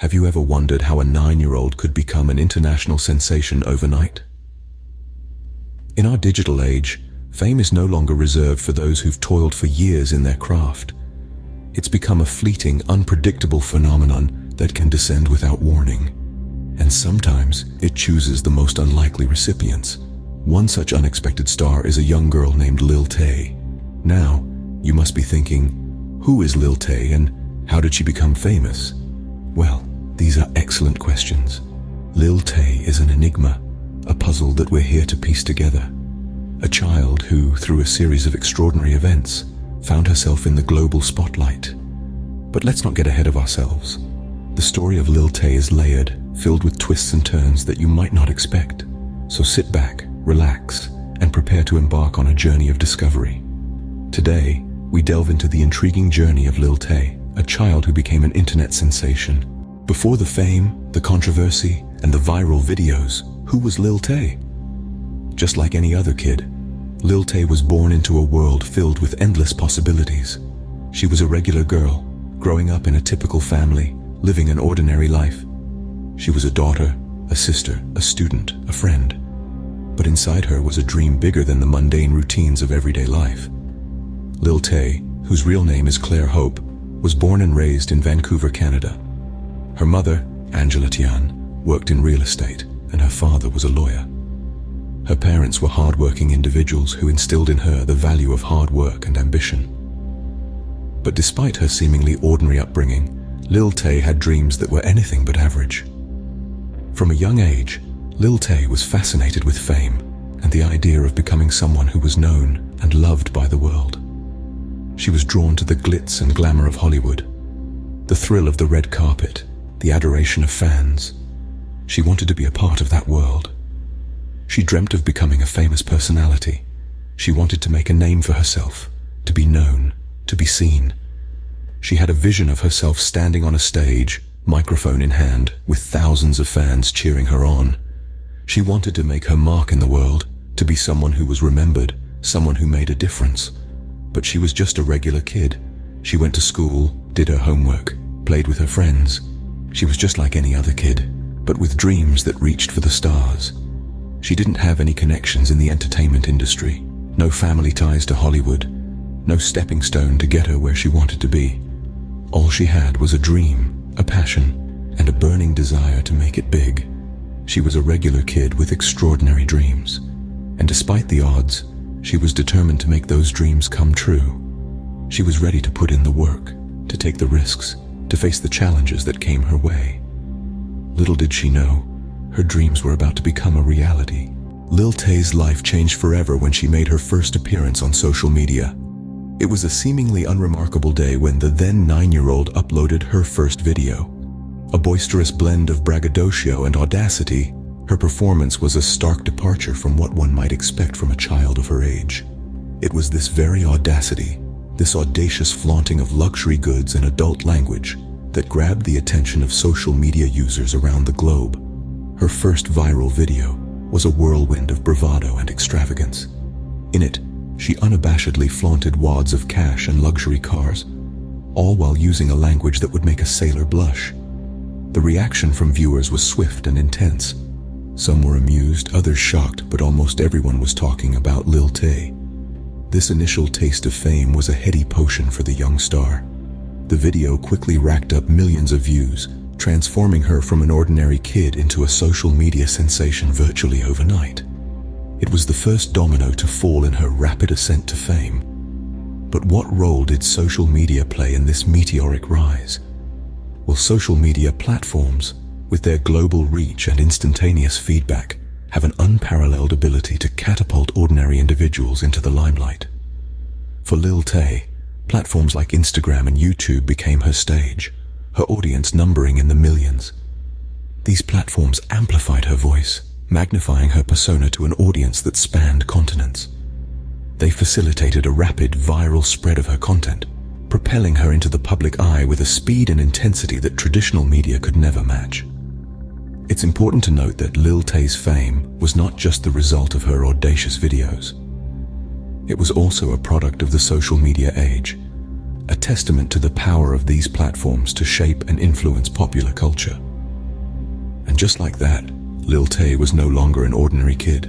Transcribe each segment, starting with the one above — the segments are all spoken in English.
Have you ever wondered how a 9-year-old could become an international sensation overnight? In our digital age, fame is no longer reserved for those who've toiled for years in their craft. It's become a fleeting, unpredictable phenomenon that can descend without warning. And sometimes it chooses the most unlikely recipients. One such unexpected star is a young girl named Lil Tay. Now, you must be thinking, who is Lil Tay and how did she become famous? Well, these are excellent questions. Lil Tay is an enigma, a puzzle that we're here to piece together. A child who, through a series of extraordinary events, found herself in the global spotlight. But let's not get ahead of ourselves. The story of Lil Tay is layered, filled with twists and turns that you might not expect. So sit back, relax, and prepare to embark on a journey of discovery. Today, we delve into the intriguing journey of Lil Tay, a child who became an internet sensation. Before the fame, the controversy, and the viral videos, who was Lil Tay? Just like any other kid, Lil Tay was born into a world filled with endless possibilities. She was a regular girl, growing up in a typical family, living an ordinary life. She was a daughter, a sister, a student, a friend. But inside her was a dream bigger than the mundane routines of everyday life. Lil Tay, whose real name is Claire Hope, was born and raised in Vancouver, Canada. Her mother, Angela Tian, worked in real estate, and her father was a lawyer. Her parents were hard-working individuals who instilled in her the value of hard work and ambition. But despite her seemingly ordinary upbringing, Lil Tay had dreams that were anything but average. From a young age, Lil Tay was fascinated with fame and the idea of becoming someone who was known and loved by the world. She was drawn to the glitz and glamour of Hollywood, the thrill of the red carpet, the adoration of fans. She wanted to be a part of that world. She dreamt of becoming a famous personality. She wanted to make a name for herself, to be known, to be seen. She had a vision of herself standing on a stage, microphone in hand, with thousands of fans cheering her on. She wanted to make her mark in the world, to be someone who was remembered, someone who made a difference. But she was just a regular kid. She went to school, did her homework, played with her friends. She was just like any other kid, but with dreams that reached for the stars. She didn't have any connections in the entertainment industry, no family ties to Hollywood, no stepping stone to get her where she wanted to be. All she had was a dream, a passion, and a burning desire to make it big. She was a regular kid with extraordinary dreams, and despite the odds, she was determined to make those dreams come true. She was ready to put in the work, to take the risks, to face the challenges that came her way. Little did she know, her dreams were about to become a reality. Lil Tay's life changed forever when she made her first appearance on social media. It was a seemingly unremarkable day when the then 9-year-old uploaded her first video. A boisterous blend of braggadocio and audacity, her performance was a stark departure from what one might expect from a child of her age. It was this very audacity, this audacious flaunting of luxury goods and adult language, that grabbed the attention of social media users around the globe. Her first viral video was a whirlwind of bravado and extravagance. In it, she unabashedly flaunted wads of cash and luxury cars, all while using a language that would make a sailor blush. The reaction from viewers was swift and intense. Some were amused, others shocked, but almost everyone was talking about Lil Tay. This initial taste of fame was a heady potion for the young star. The video quickly racked up millions of views, transforming her from an ordinary kid into a social media sensation virtually overnight. It was the first domino to fall in her rapid ascent to fame. But what role did social media play in this meteoric rise? Well, social media platforms, with their global reach and instantaneous feedback, have an unparalleled ability to catapult ordinary individuals into the limelight. For Lil Tay, platforms like Instagram and YouTube became her stage, her audience numbering in the millions. These platforms amplified her voice, magnifying her persona to an audience that spanned continents. They facilitated a rapid, viral spread of her content, propelling her into the public eye with a speed and intensity that traditional media could never match. It's important to note that Lil Tay's fame was not just the result of her audacious videos. It was also a product of the social media age. a testament to the power of these platforms to shape and influence popular culture. And just like that, Lil Tay was no longer an ordinary kid.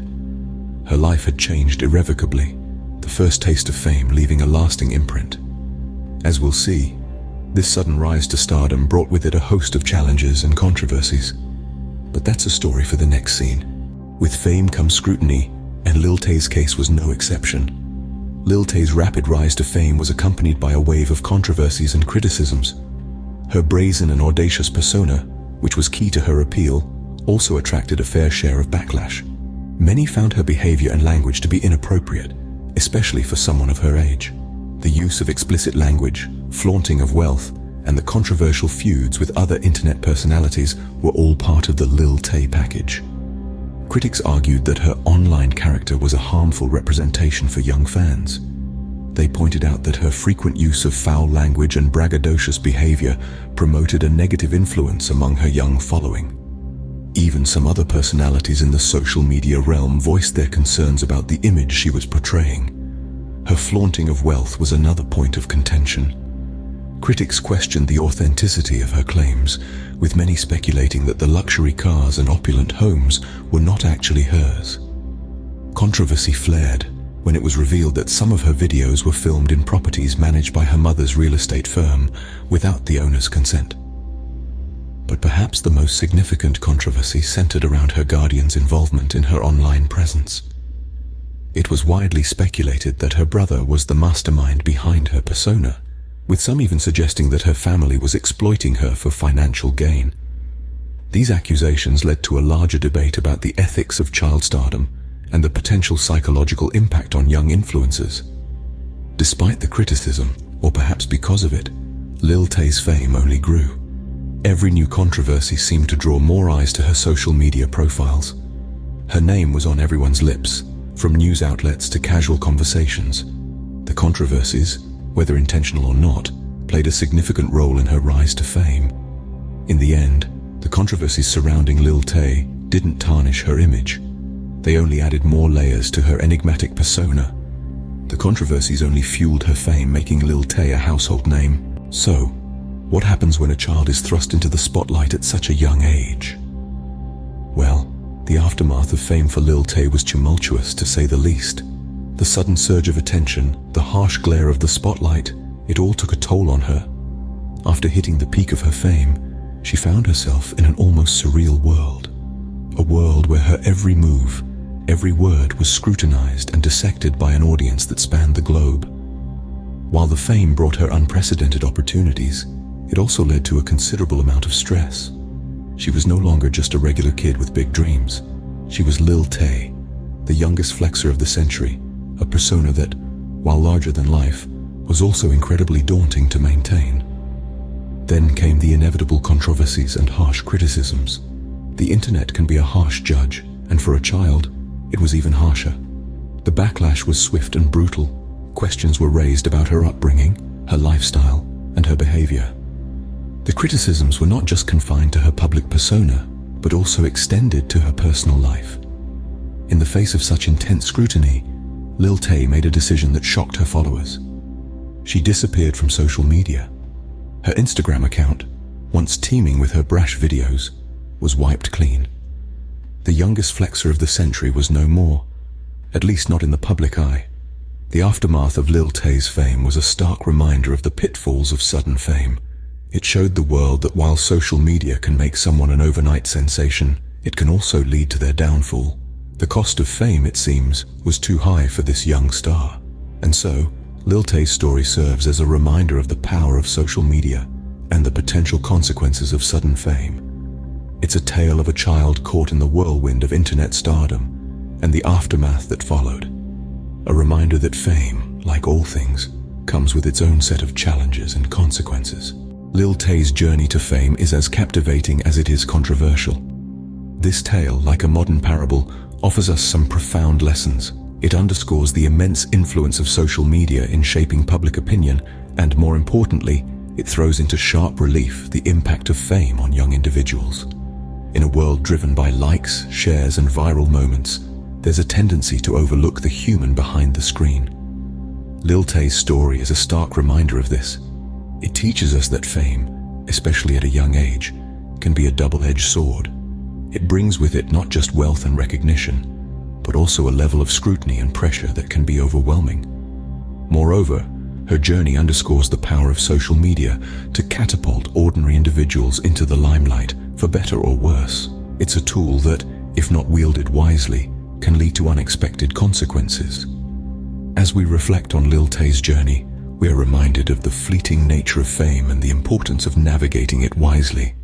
Her life had changed irrevocably, the first taste of fame leaving a lasting imprint. As we'll see, this sudden rise to stardom brought with it a host of challenges and controversies. But that's a story for the next scene. With fame comes scrutiny, and Lil Tay's case was no exception. Lil Tay's rapid rise to fame was accompanied by a wave of controversies and criticisms. Her brazen and audacious persona, which was key to her appeal, also attracted a fair share of backlash. Many found her behavior and language to be inappropriate, especially for someone of her age. The use of explicit language, flaunting of wealth, and the controversial feuds with other internet personalities were all part of the Lil Tay package. Critics argued that her online character was a harmful representation for young fans. They pointed out that her frequent use of foul language and braggadocious behavior promoted a negative influence among her young following. Even some other personalities in the social media realm voiced their concerns about the image she was portraying. Her flaunting of wealth was another point of contention. Critics questioned the authenticity of her claims, with many speculating that the luxury cars and opulent homes were not actually hers. Controversy flared when it was revealed that some of her videos were filmed in properties managed by her mother's real estate firm without the owner's consent. But perhaps the most significant controversy centered around her guardian's involvement in her online presence. It was widely speculated that her brother was the mastermind behind her persona, with some even suggesting that her family was exploiting her for financial gain. These accusations led to a larger debate about the ethics of child stardom and the potential psychological impact on young influencers. Despite the criticism, or perhaps because of it, Lil Tay's fame only grew. Every new controversy seemed to draw more eyes to her social media profiles. Her name was on everyone's lips, from news outlets to casual conversations. The controversies, whether intentional or not, played a significant role in her rise to fame. In the end, the controversies surrounding Lil Tay didn't tarnish her image. They only added more layers to her enigmatic persona. The controversies only fueled her fame, making Lil Tay a household name. So, what happens when a child is thrust into the spotlight at such a young age? Well, the aftermath of fame for Lil Tay was tumultuous, to say the least. The sudden surge of attention, the harsh glare of the spotlight, it all took a toll on her. After hitting the peak of her fame, she found herself in an almost surreal world. A world where her every move, every word was scrutinized and dissected by an audience that spanned the globe. While the fame brought her unprecedented opportunities, it also led to a considerable amount of stress. She was no longer just a regular kid with big dreams. She was Lil Tay, the youngest flexer of the century, a persona that, while larger than life, was also incredibly daunting to maintain. Then came the inevitable controversies and harsh criticisms. The internet can be a harsh judge, and for a child, it was even harsher. The backlash was swift and brutal. Questions were raised about her upbringing, her lifestyle, and her behavior. The criticisms were not just confined to her public persona, but also extended to her personal life. In the face of such intense scrutiny, Lil Tay made a decision that shocked her followers. She disappeared from social media. Her Instagram account, once teeming with her brash videos, was wiped clean. The youngest flexer of the century was no more, at least not in the public eye. The aftermath of Lil Tay's fame was a stark reminder of the pitfalls of sudden fame. It showed the world that while social media can make someone an overnight sensation, it can also lead to their downfall. The cost of fame, it seems, was too high for this young star. And so, Lil Tay's story serves as a reminder of the power of social media and the potential consequences of sudden fame. It's a tale of a child caught in the whirlwind of internet stardom and the aftermath that followed. A reminder that fame, like all things, comes with its own set of challenges and consequences. Lil Tay's journey to fame is as captivating as it is controversial. This tale, like a modern parable, offers us some profound lessons. It underscores the immense influence of social media in shaping public opinion, and more importantly, it throws into sharp relief the impact of fame on young individuals. In a world driven by likes, shares, and viral moments, there's a tendency to overlook the human behind the screen. Lil Tay's story is a stark reminder of this. It teaches us that fame, especially at a young age, can be a double-edged sword. It brings with it not just wealth and recognition, but also a level of scrutiny and pressure that can be overwhelming. Moreover, her journey underscores the power of social media to catapult ordinary individuals into the limelight, for better or worse. It's a tool that, if not wielded wisely, can lead to unexpected consequences. As we reflect on Lil Tay's journey, we are reminded of the fleeting nature of fame and the importance of navigating it wisely.